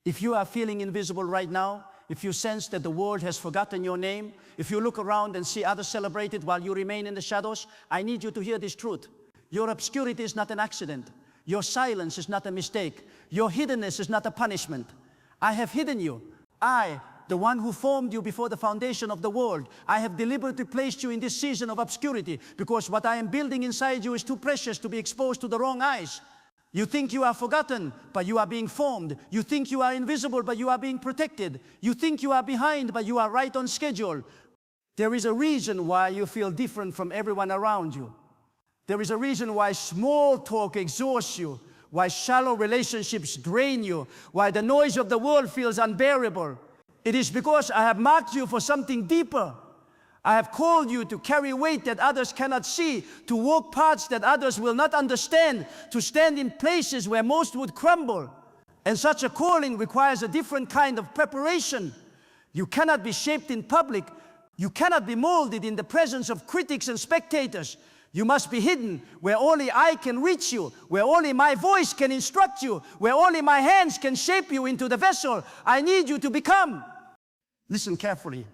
If you are feeling invisible right now, if you sense that the world has forgotten your name, if you look around and see others celebrate it while you remain in the shadows, I need you to hear this truth. Your obscurity is not an accident. Your silence is not a mistake. Your hiddenness is not a punishment. I have hidden you. I, the one who formed you before the foundation of the world, I have deliberately placed you in this season of obscurity because what I am building inside you is too precious to be exposed to the wrong eyes. You think you are forgotten, but you are being formed. You think you are invisible, but you are being protected. You think you are behind, but you are right on schedule. There is a reason why you feel different from everyone around you. There is a reason why small talk exhausts you, why shallow relationships drain you, why the noise of the world feels unbearable. It is because I have marked you for something deeper. I have called you to carry weight that others cannot see, to walk paths that others will not understand, to stand in places where most would crumble. And such a calling requires a different kind of preparation. You cannot be shaped in public. You cannot be molded in the presence of critics and spectators. You must be hidden where only I can reach you, where only my voice can instruct you, where only my hands can shape you into the vessel I need you to become. Listen carefully.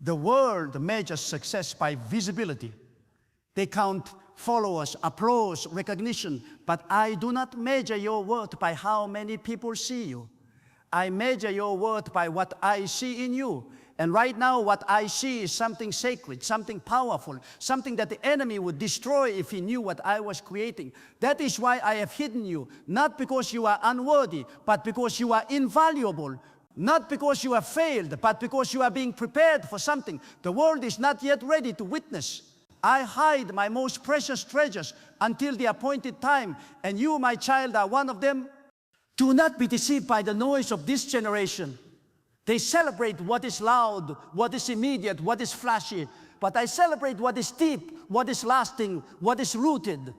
The world measures success by visibility. They count followers, applause, recognition. But I do not measure your worth by how many people see you. I measure your worth by what I see in you. And right now, what I see is something sacred, something powerful, something that the enemy would destroy if he knew what I was creating. That is why I have hidden you, not because you are unworthy, but because you are invaluable. Not because you have failed, but because you are being prepared for something. The world is not yet ready to witness. I hide my most precious treasures until the appointed time, and you, my child, are one of them. Do not be deceived by the noise of this generation. They celebrate what is loud, what is immediate, what is flashy, but I celebrate what is deep, what is lasting, what is rooted.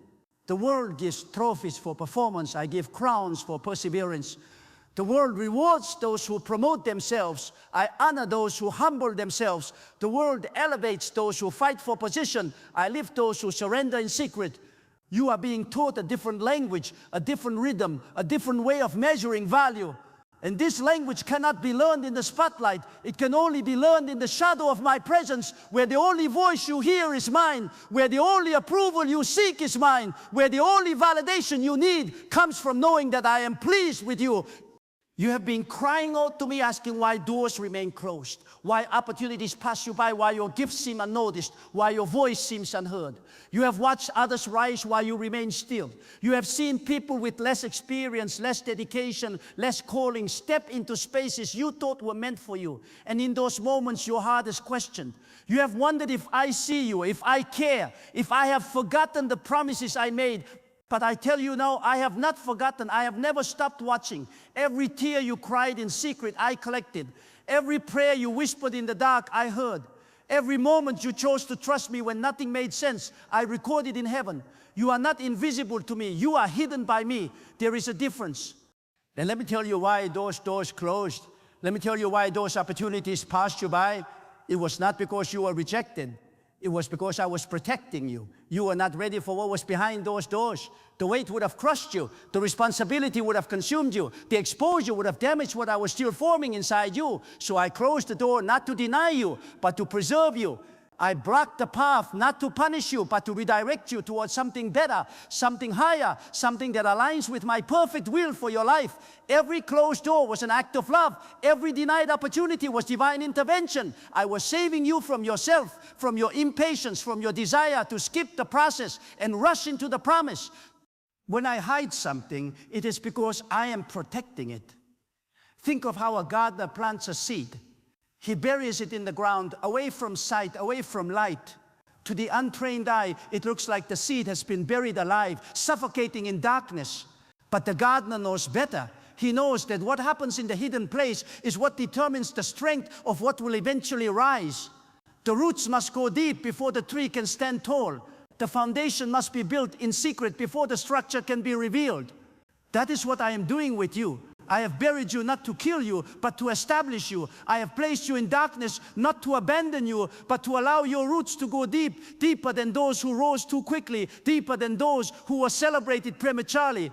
The world gives trophies for performance. I give crowns for perseverance. The world rewards those who promote themselves. I honor those who humble themselves. The world elevates those who fight for position. I lift those who surrender in secret. You are being taught a different language, a different rhythm, a different way of measuring value. And this language cannot be learned in the spotlight. It can only be learned in the shadow of my presence, where the only voice you hear is mine, where the only approval you seek is mine, where the only validation you need comes from knowing that I am pleased with you. You have been crying out to me, asking why doors remain closed, why opportunities pass you by, why your gifts seem unnoticed, why your voice seems unheard. You have watched others rise while you remain still. You have seen people with less experience, less dedication, less calling step into spaces you thought were meant for you. And in those moments, your heart is questioned. You have wondered if I see you, if I care, if I have forgotten the promises I made. But I tell you now, I have not forgotten. I have never stopped watching. Every tear you cried in secret, I collected. Every prayer you whispered in the dark, I heard. Every moment you chose to trust me when nothing made sense, I recorded in heaven. You are not invisible to me. You are hidden by me. There is a difference. Then let me tell you why those doors closed. Let me tell you why those opportunities passed you by. It was not because you were rejected. It was because I was protecting you. You were not ready for what was behind those doors. The weight would have crushed you. The responsibility would have consumed you. The exposure would have damaged what I was still forming inside you. So I closed the door not to deny you, but to preserve you. I blocked the path not to punish you, but to redirect you towards something better, something higher, something that aligns with my perfect will for your life. Every closed door was an act of love. Every denied opportunity was divine intervention. I was saving you from yourself, from your impatience, from your desire to skip the process and rush into the promise. When I hide something, it is because I am protecting it. Think of how a gardener plants a seed. He buries it in the ground, away from sight, away from light. To the untrained eye, it looks like the seed has been buried alive, suffocating in darkness. But the gardener knows better. He knows that what happens in the hidden place is what determines the strength of what will eventually rise. The roots must go deep before the tree can stand tall. The foundation must be built in secret before the structure can be revealed. That is what I am doing with you. I have buried you not to kill you, but to establish you. I have placed you in darkness not to abandon you, but to allow your roots to go deep, deeper than those who rose too quickly, deeper than those who were celebrated prematurely.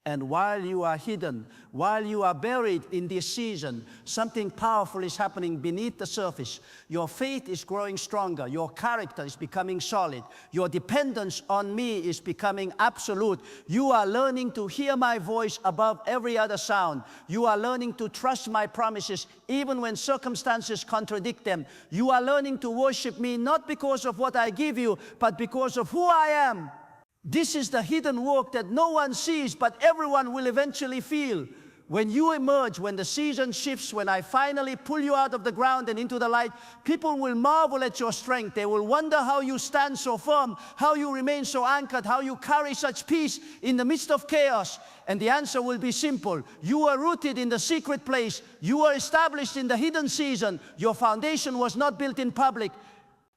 And while you are hidden, while you are buried in this season, something powerful is happening beneath the surface. Your faith is growing stronger. Your character is becoming solid. Your dependence on me is becoming absolute. You are learning to hear my voice above every other sound. You are learning to trust my promises even when circumstances contradict them. You are learning to worship me not because of what I give you, but because of who I am. This is the hidden work that no one sees, but everyone will eventually feel. When you emerge, when the season shifts, when I finally pull you out of the ground and into the light, people will marvel at your strength. They will wonder how you stand so firm, how you remain so anchored, how you carry such peace in the midst of chaos. And the answer will be simple. You are rooted in the secret place. You are established in the hidden season. Your foundation was not built in public.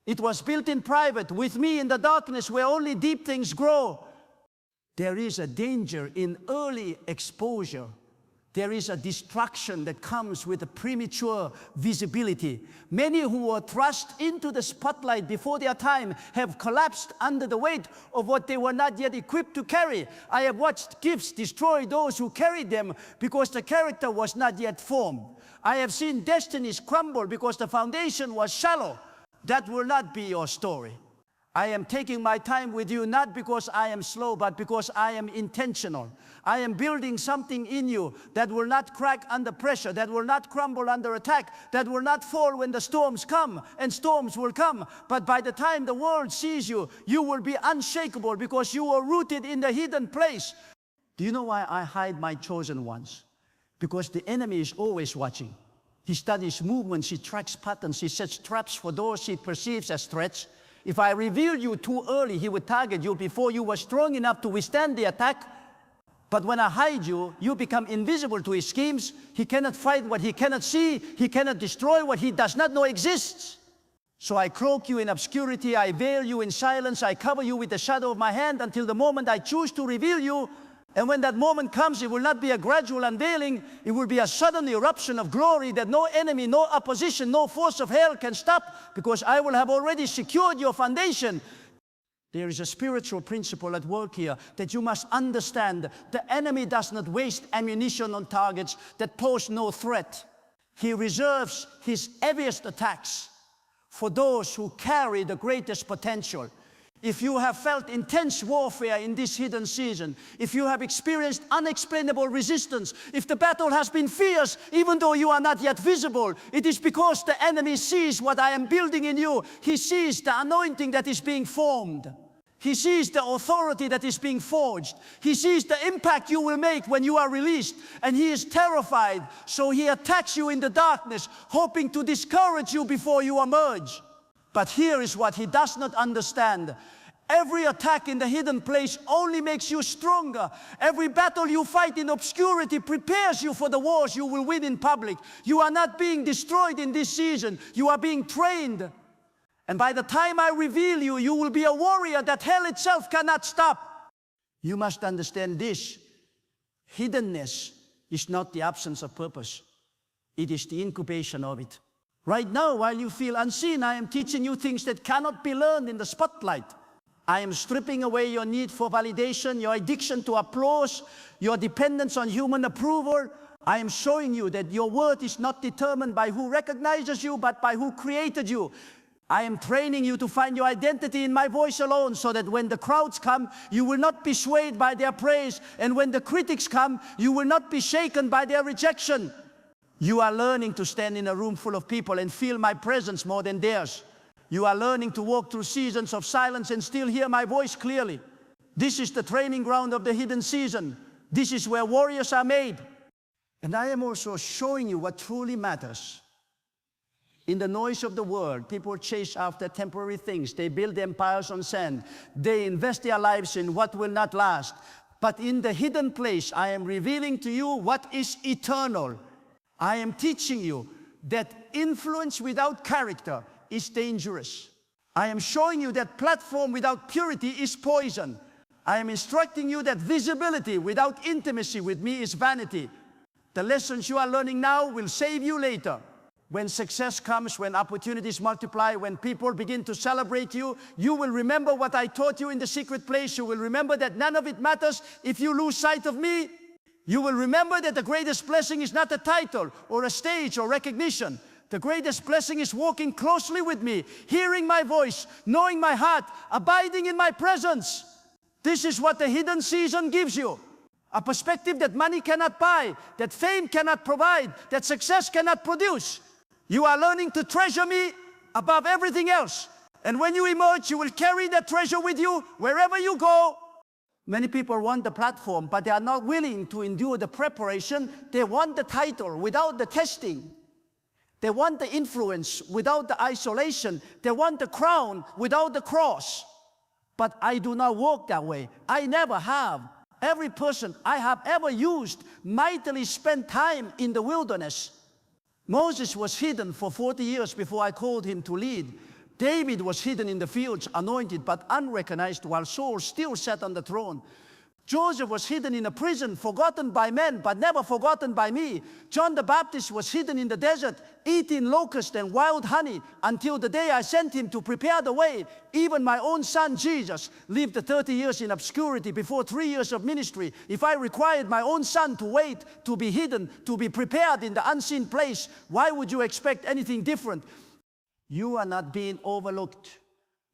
It was built in private, with me in the darkness where only deep things grow. There is a danger in early exposure. There is a destruction that comes with a premature visibility. Many who were thrust into the spotlight before their time have collapsed under the weight of what they were not yet equipped to carry. I have watched gifts destroy those who carried them because the character was not yet formed. I have seen destinies crumble because the foundation was shallow. That will not be your story. I am taking my time with you not because I am slow, but because I am intentional. I am building something in you that will not crack under pressure, that will not crumble under attack, that will not fall when the storms come, and storms will come. But by the time the world sees you, you will be unshakable because you are rooted in the hidden place. Do you know why I hide my chosen ones? Because the enemy is always watching. He studies movements, he tracks patterns, he sets traps for those he perceives as threats. If I reveal you too early, he would target you before you were strong enough to withstand the attack. But when I hide you, you become invisible to his schemes. He cannot fight what he cannot see. He cannot destroy what he does not know exists. So I cloak you in obscurity, I veil you in silence, I cover you with the shadow of my hand until the moment I choose to reveal you. And when that moment comes, it will not be a gradual unveiling. It will be a sudden eruption of glory that no enemy, no opposition, no force of hell can stop, because I will have already secured your foundation. There is a spiritual principle at work here that you must understand. The enemy does not waste ammunition on targets that pose no threat. He reserves his heaviest attacks for those who carry the greatest potential. If you have felt intense warfare in this hidden season, if you have experienced unexplainable resistance, if the battle has been fierce, even though you are not yet visible, it is because the enemy sees what I am building in you. He sees the anointing that is being formed. He sees the authority that is being forged. He sees the impact you will make when you are released. And he is terrified, so he attacks you in the darkness, hoping to discourage you before you emerge. But here is what he does not understand. Every attack in the hidden place only makes you stronger. Every battle you fight in obscurity prepares you for the wars you will win in public. You are not being destroyed in this season. You are being trained. And by the time I reveal you, you will be a warrior that hell itself cannot stop. You must understand this. Hiddenness is not the absence of purpose. It is the incubation of it. Right now, while you feel unseen, I am teaching you things that cannot be learned in the spotlight. I am stripping away your need for validation, your addiction to applause, your dependence on human approval. I am showing you that your worth is not determined by who recognizes you, but by who created you. I am training you to find your identity in my voice alone, so that when the crowds come, you will not be swayed by their praise. And when the critics come, you will not be shaken by their rejection. You are learning to stand in a room full of people and feel my presence more than theirs. You are learning to walk through seasons of silence and still hear my voice clearly. This is the training ground of the hidden season. This is where warriors are made. And I am also showing you what truly matters. In the noise of the world, people chase after temporary things. They build empires on sand. They invest their lives in what will not last. But in the hidden place, I am revealing to you what is eternal. I am teaching you that influence without character is dangerous. I am showing you that platform without purity is poison. I am instructing you that visibility without intimacy with me is vanity. The lessons you are learning now will save you later. When success comes, when opportunities multiply, when people begin to celebrate you, you will remember what I taught you in the secret place. You will remember that none of it matters if you lose sight of me. You will remember that the greatest blessing is not a title or a stage or recognition. The greatest blessing is walking closely with me, hearing my voice, knowing my heart, abiding in my presence. This is what the hidden season gives you. A perspective that money cannot buy, that fame cannot provide, that success cannot produce. You are learning to treasure me above everything else. And when you emerge, you will carry that treasure with you wherever you go. Many people want the platform, but they are not willing to endure the preparation. They want the title without the testing. They want the influence without the isolation. They want the crown without the cross. But I do not walk that way. I never have. Every person I have ever used mightily spent time in the wilderness. Moses was hidden for 40 years before I called him to lead. David was hidden in the fields, anointed but unrecognized, while Saul still sat on the throne. Joseph was hidden in a prison, forgotten by men, but never forgotten by me. John the Baptist was hidden in the desert, eating locusts and wild honey, until the day I sent him to prepare the way. Even my own son, Jesus, lived 30 years in obscurity before 3 years of ministry. If I required my own son to wait, to be hidden, to be prepared in the unseen place, why would you expect anything different? You are not being overlooked.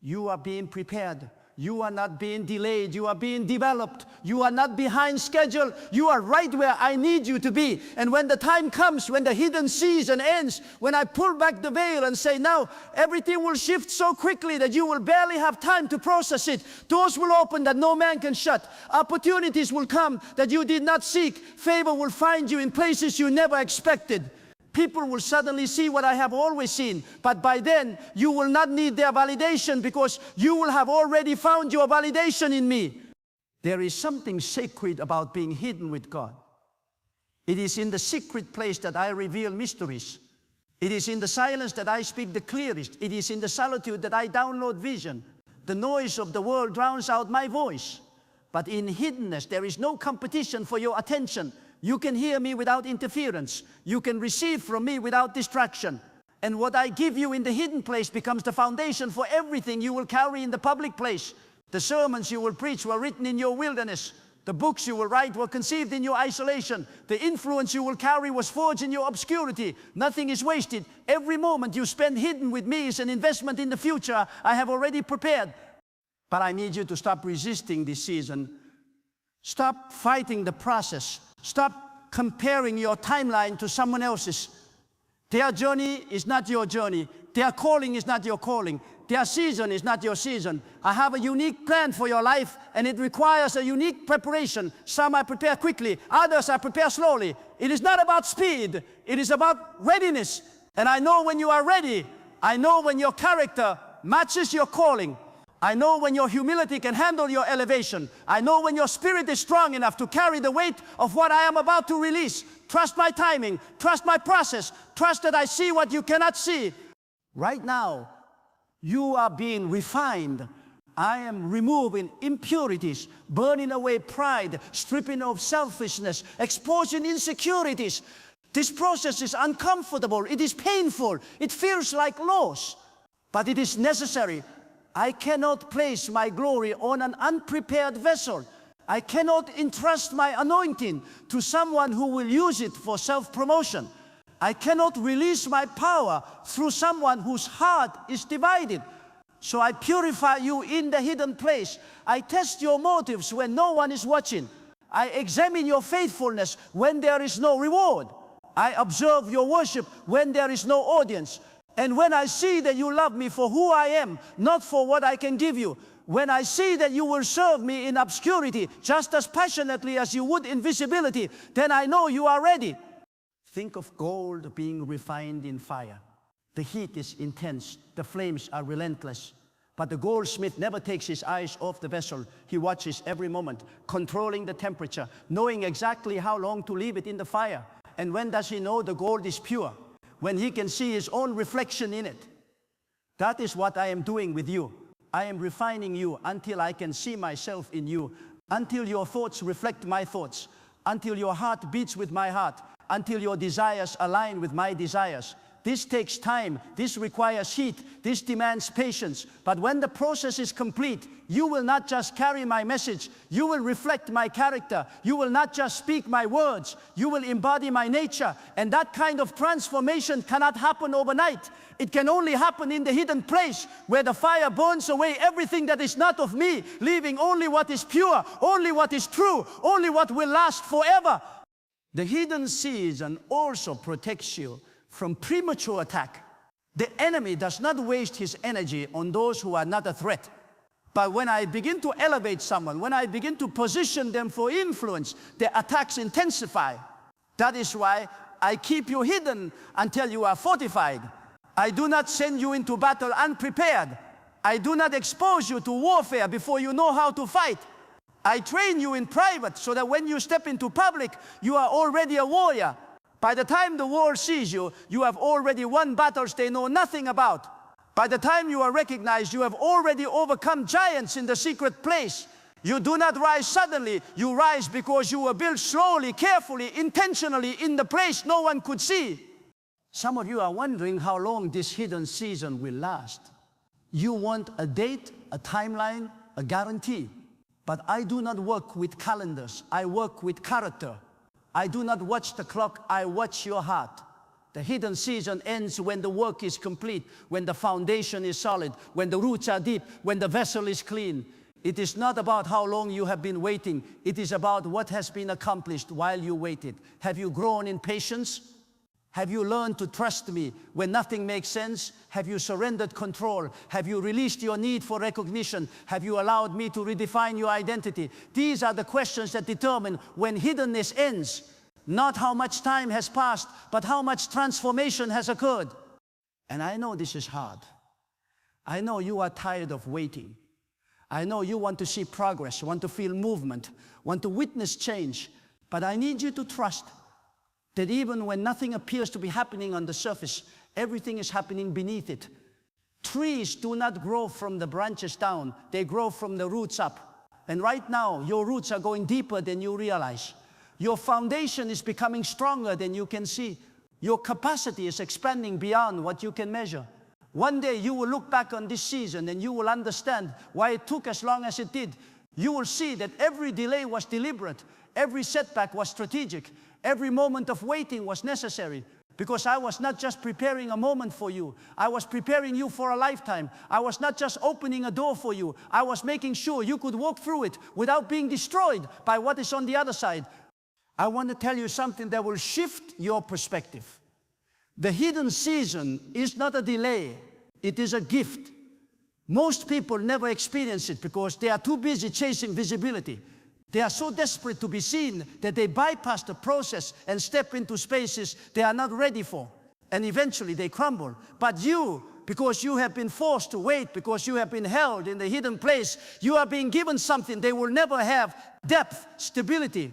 You are being prepared. You are not being delayed. You are being developed. You are not behind schedule. You are right where I need you to be. And when the time comes, when the hidden season ends, when I pull back the veil and say, now everything will shift so quickly that you will barely have time to process it. Doors will open that no man can shut. Opportunities will come that you did not seek. Favor will find you in places you never expected. People will suddenly see what I have always seen, but by then you will not need their validation because you will have already found your validation in me. There is something sacred about being hidden with God. It is in the secret place that I reveal mysteries. It is in the silence that I speak the clearest. It is in the solitude that I download vision. The noise of the world drowns out my voice. But in hiddenness, there is no competition for your attention. You can hear me without interference. You can receive from me without distraction. And what I give you in the hidden place becomes the foundation for everything you will carry in the public place. The sermons you will preach were written in your wilderness. The books you will write were conceived in your isolation. The influence you will carry was forged in your obscurity. Nothing is wasted. Every moment you spend hidden with me is an investment in the future I have already prepared. But I need you to stop resisting this season. Stop fighting the process. Stop comparing your timeline to someone else's. Their journey is not your journey. Their calling is not your calling. Their season is not your season. I have a unique plan for your life, and it requires a unique preparation. Some I prepare quickly, others I prepare slowly. It is not about speed. It is about readiness. And I know when you are ready. I know when your character matches your calling. I know when your humility can handle your elevation. I know when your spirit is strong enough to carry the weight of what I am about to release. Trust my timing. Trust my process. Trust that I see what you cannot see. Right now, you are being refined. I am removing impurities, burning away pride, stripping off selfishness, exposing insecurities. This process is uncomfortable. It is painful. It feels like loss, but it is necessary. I cannot place my glory on an unprepared vessel. I cannot entrust my anointing to someone who will use it for self-promotion. I cannot release my power through someone whose heart is divided. So I purify you in the hidden place. I test your motives when no one is watching. I examine your faithfulness when there is no reward. I observe your worship when there is no audience. And when I see that you love me for who I am, not for what I can give you, when I see that you will serve me in obscurity just as passionately as you would in visibility, then I know you are ready. Think of gold being refined in fire. The heat is intense. The flames are relentless. But the goldsmith never takes his eyes off the vessel. He watches every moment, controlling the temperature, knowing exactly how long to leave it in the fire. And when does he know the gold is pure? When he can see his own reflection in it. That is what I am doing with you. I am refining you until I can see myself in you, until your thoughts reflect my thoughts, until your heart beats with my heart, until your desires align with my desires. This takes time. This requires heat. This demands patience. But when the process is complete, you will not just carry my message. You will reflect my character. You will not just speak my words. You will embody my nature. And that kind of transformation cannot happen overnight. It can only happen in the hidden place where the fire burns away everything that is not of me, leaving only what is pure, only what is true, only what will last forever. The hidden season also protects you from premature attack. The enemy does not waste his energy on those who are not a threat. But when I begin to elevate someone, when I begin to position them for influence, the attacks intensify. That is why I keep you hidden until you are fortified. I do not send you into battle unprepared. I do not expose you to warfare before you know how to fight. I train you in private so that when you step into public, you are already a warrior. By the time the world sees you, you have already won battles they know nothing about. By the time you are recognized, you have already overcome giants in the secret place. You do not rise suddenly. You rise because you were built slowly, carefully, intentionally in the place no one could see. Some of you are wondering how long this hidden season will last. You want a date, a timeline, a guarantee. But I do not work with calendars. I work with character. I do not watch the clock, I watch your heart. The hidden season ends when the work is complete, when the foundation is solid, when the roots are deep, when the vessel is clean. It is not about how long you have been waiting. It is about what has been accomplished while you waited. Have you grown in patience? Have you learned to trust me when nothing makes sense? Have you surrendered control? Have you released your need for recognition? Have you allowed me to redefine your identity? These are the questions that determine when hiddenness ends. Not how much time has passed, but how much transformation has occurred. And I know this is hard. I know you are tired of waiting. I know you want to see progress, want to feel movement, want to witness change. But I need you to trust that even when nothing appears to be happening on the surface, everything is happening beneath it. Trees do not grow from the branches down, they grow from the roots up. And right now, your roots are going deeper than you realize. Your foundation is becoming stronger than you can see. Your capacity is expanding beyond what you can measure. One day you will look back on this season and you will understand why it took as long as it did. You will see that every delay was deliberate, every setback was strategic. Every moment of waiting was necessary because I was not just preparing a moment for you. I was preparing you for a lifetime. I was not just opening a door for you. I was making sure you could walk through it without being destroyed by what is on the other side. I want to tell you something that will shift your perspective. The hidden season is not a delay. It is a gift. Most people never experience it because they are too busy chasing visibility. They are so desperate to be seen that they bypass the process and step into spaces they are not ready for. And eventually they crumble. But you, because you have been forced to wait, because you have been held in the hidden place, you are being given something they will never have: depth, stability,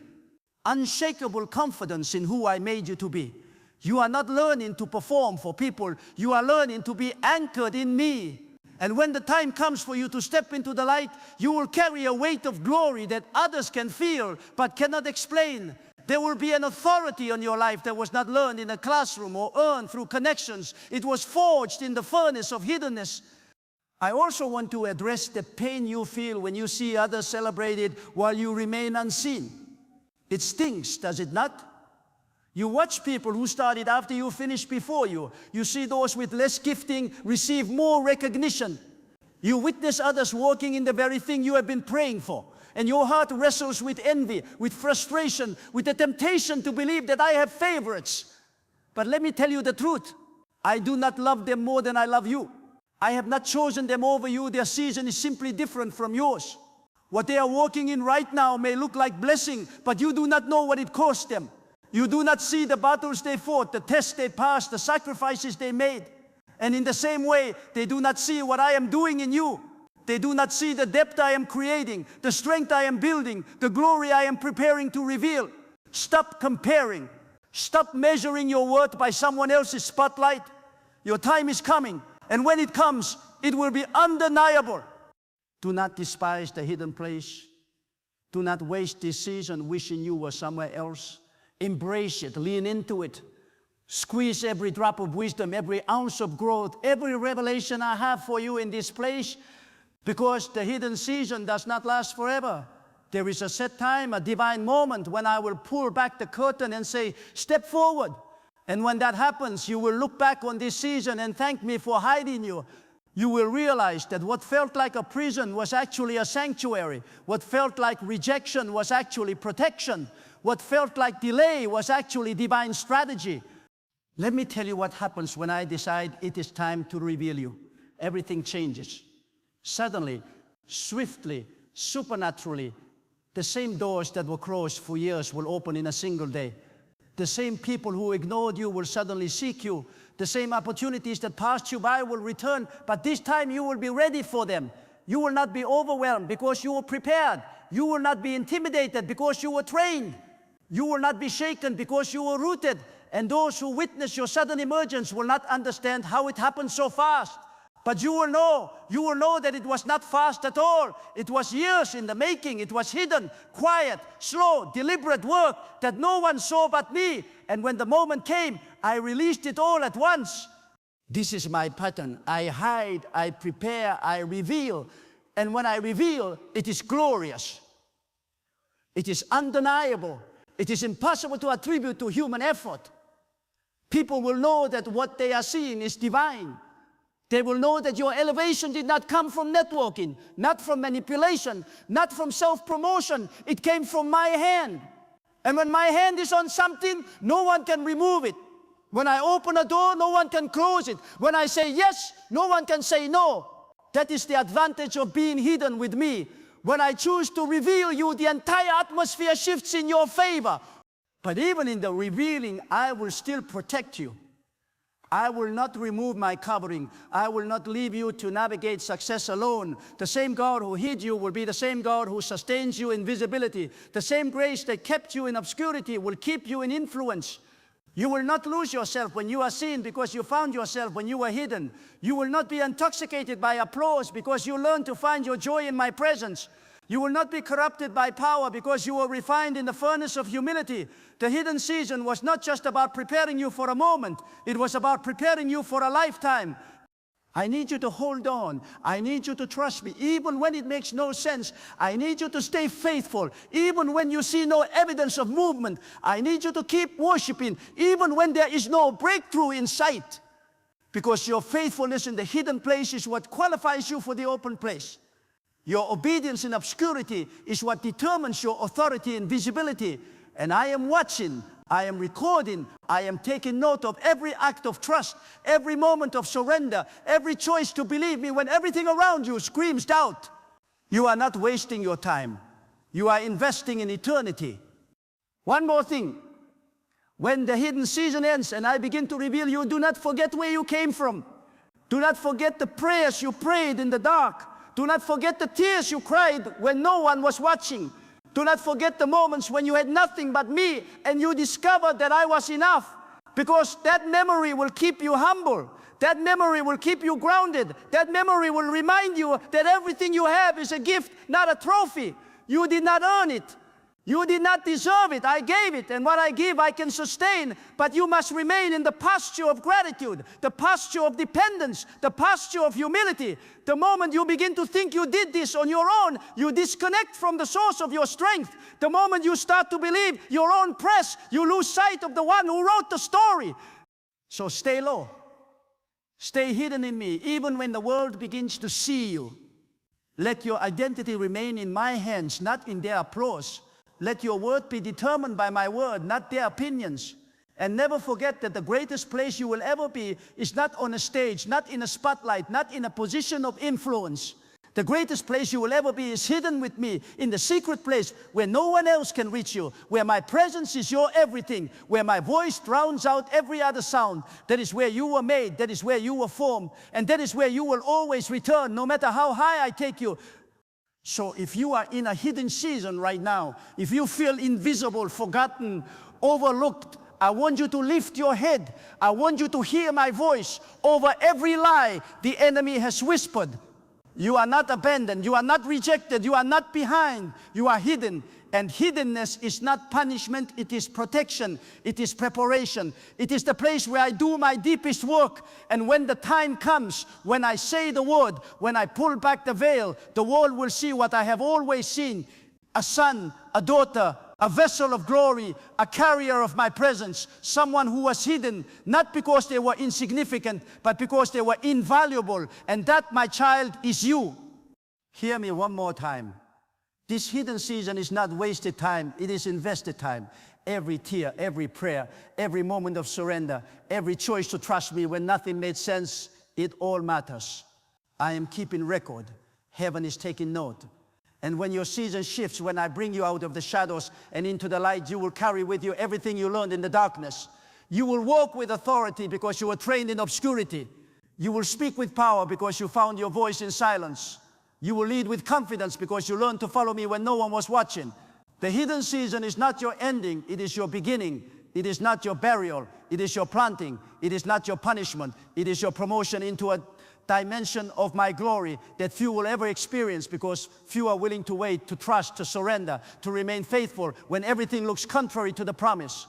unshakable confidence in who I made you to be. You are not learning to perform for people. You are learning to be anchored in me. And when the time comes for you to step into the light, you will carry a weight of glory that others can feel but cannot explain. There will be an authority on your life that was not learned in a classroom or earned through connections. It was forged in the furnace of hiddenness. I also want to address the pain you feel when you see others celebrated while you remain unseen. It stings, does it not? You watch people who started after you finished before you. You see those with less gifting receive more recognition. You witness others walking in the very thing you have been praying for. And your heart wrestles with envy, with frustration, with the temptation to believe that I have favorites. But let me tell you the truth. I do not love them more than I love you. I have not chosen them over you. Their season is simply different from yours. What they are walking in right now may look like blessing, but you do not know what it cost them. You do not see the battles they fought, the tests they passed, the sacrifices they made. And in the same way, they do not see what I am doing in you. They do not see the depth I am creating, the strength I am building, the glory I am preparing to reveal. Stop comparing. Stop measuring your worth by someone else's spotlight. Your time is coming, and when it comes, it will be undeniable. Do not despise the hidden place. Do not waste this season wishing you were somewhere else. Embrace it, lean into it. Squeeze every drop of wisdom, every ounce of growth, every revelation I have for you in this place, because the hidden season does not last forever. There is a set time, a divine moment when I will pull back the curtain and say, step forward. And when that happens, you will look back on this season and thank me for hiding you. You will realize that what felt like a prison was actually a sanctuary. What felt like rejection was actually protection. What felt like delay was actually divine strategy. Let me tell you what happens when I decide it is time to reveal you. Everything changes. Suddenly, swiftly, supernaturally, the same doors that were closed for years will open in a single day. The same people who ignored you will suddenly seek you. The same opportunities that passed you by will return, but this time you will be ready for them. You will not be overwhelmed because you were prepared. You will not be intimidated because you were trained. You will not be shaken because you were rooted. And those who witness your sudden emergence will not understand how it happened so fast. But you will know that it was not fast at all. It was years in the making. It was hidden, quiet, slow, deliberate work that no one saw but me. And when the moment came, I released it all at once. This is my pattern. I hide, I prepare, I reveal. And when I reveal, it is glorious. It is undeniable. It is impossible to attribute to human effort. People will know that what they are seeing is divine. They will know that your elevation did not come from networking, not from manipulation, not from self-promotion. It came from my hand. And when my hand is on something, no one can remove it. When I open a door, no one can close it. When I say yes, no one can say no. That is the advantage of being hidden with me. When I choose to reveal you, the entire atmosphere shifts in your favor. But even in the revealing, I will still protect you. I will not remove my covering. I will not leave you to navigate success alone. The same God who hid you will be the same God who sustains you in visibility. The same grace that kept you in obscurity will keep you in influence. You will not lose yourself when you are seen because you found yourself when you were hidden. You will not be intoxicated by applause because you learned to find your joy in my presence. You will not be corrupted by power because you were refined in the furnace of humility. The hidden season was not just about preparing you for a moment. It was about preparing you for a lifetime. I need you to hold on. I need you to trust me. Even when it makes no sense, I need you to stay faithful. Even when you see no evidence of movement, I need you to keep worshiping. Even when there is no breakthrough in sight. Because your faithfulness in the hidden place is what qualifies you for the open place. Your obedience in obscurity is what determines your authority in visibility. And I am watching, I am recording, I am taking note of every act of trust, every moment of surrender, every choice to believe me when everything around you screams doubt. You are not wasting your time. You are investing in eternity. One more thing. When the hidden season ends and I begin to reveal you, do not forget where you came from. Do not forget the prayers you prayed in the dark. Do not forget the tears you cried when no one was watching. Do not forget the moments when you had nothing but me and you discovered that I was enough. Because that memory will keep you humble. That memory will keep you grounded. That memory will remind you that everything you have is a gift, not a trophy. You did not earn it. You did not deserve it. I gave it, and what I give I can sustain. But you must remain in the posture of gratitude, the posture of dependence, the posture of humility. The moment you begin to think you did this on your own, you disconnect from the source of your strength. The moment you start to believe your own press, you lose sight of the one who wrote the story. So stay low. Stay hidden in me, even when the world begins to see you. Let your identity remain in my hands, not in their applause. Let your word be determined by my word, not their opinions. And never forget that the greatest place you will ever be is not on a stage, not in a spotlight, not in a position of influence. The greatest place you will ever be is hidden with me in the secret place where no one else can reach you, where my presence is your everything, where my voice drowns out every other sound. That is where you were made, that is where you were formed, and that is where you will always return, no matter how high I take you. So if you are in a hidden season right now, if you feel invisible, forgotten, overlooked, I want you to lift your head. I want you to hear my voice over every lie the enemy has whispered. You are not abandoned. You are not rejected. You are not behind. You are hidden. And hiddenness is not punishment. It is protection. It is preparation. It is the place where I do my deepest work. And when the time comes, when I say the word, when I pull back the veil, the world will see what I have always seen. A son, a daughter, a vessel of glory, a carrier of my presence, someone who was hidden, not because they were insignificant, but because they were invaluable. And that, my child, is you. Hear me one more time. This hidden season is not wasted time, it is invested time. Every tear, every prayer, every moment of surrender, every choice to trust me when nothing made sense, it all matters. I am keeping record. Heaven is taking note. And when your season shifts, when I bring you out of the shadows and into the light, you will carry with you everything you learned in the darkness. You will walk with authority because you were trained in obscurity. You will speak with power because you found your voice in silence. You will lead with confidence because you learned to follow me when no one was watching. The hidden season is not your ending, it is your beginning. It is not your burial, it is your planting. It is not your punishment, it is your promotion into a dimension of my glory that few will ever experience because few are willing to wait, to trust, to surrender, to remain faithful when everything looks contrary to the promise.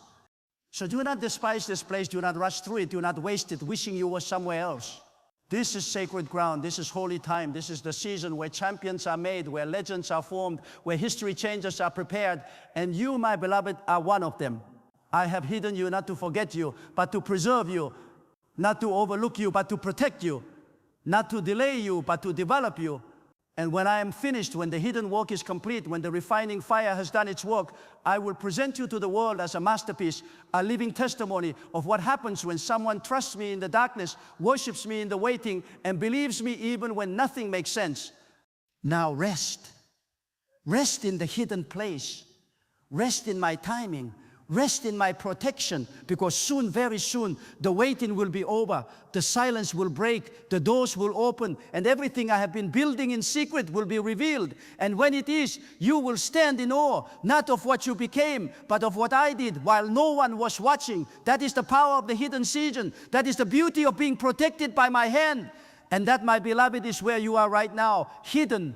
So do not despise this place, do not rush through it, do not waste it wishing you were somewhere else. This is sacred ground, this is holy time, this is the season where champions are made, where legends are formed, where history changers are prepared, and you, my beloved, are one of them. I have hidden you not to forget you, but to preserve you, not to overlook you, but to protect you, not to delay you, but to develop you. And when I am finished, when the hidden work is complete, when the refining fire has done its work, I will present you to the world as a masterpiece, a living testimony of what happens when someone trusts me in the darkness, worships me in the waiting, and believes me even when nothing makes sense. Now rest. Rest in the hidden place. Rest in my timing. Rest in my protection, because soon, very soon, the waiting will be over, the silence will break, the doors will open, and everything I have been building in secret will be revealed. And when it is, you will stand in awe, not of what you became, but of what I did while no one was watching. That is the power of the hidden season. That is the beauty of being protected by my hand. And that, my beloved, is where you are right now, hidden,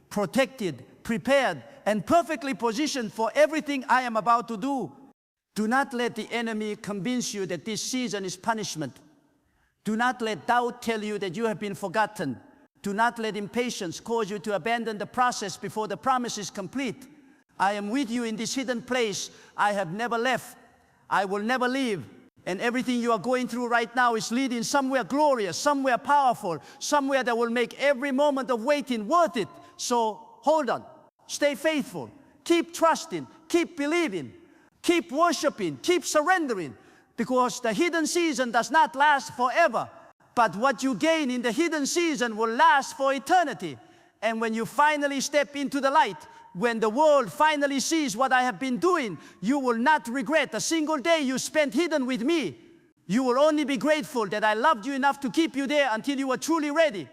protected, prepared, and perfectly positioned for everything I am about to do. Do not let the enemy convince you that this season is punishment. Do not let doubt tell you that you have been forgotten. Do not let impatience cause you to abandon the process before the promise is complete. I am with you in this hidden place. I have never left. I will never leave. And everything you are going through right now is leading somewhere glorious, somewhere powerful, somewhere that will make every moment of waiting worth it. So hold on. Stay faithful. Keep trusting. Keep believing. Keep worshiping, keep surrendering, because the hidden season does not last forever. But what you gain in the hidden season will last for eternity. And when you finally step into the light, when the world finally sees what I have been doing, you will not regret a single day you spent hidden with me. You will only be grateful that I loved you enough to keep you there until you were truly ready.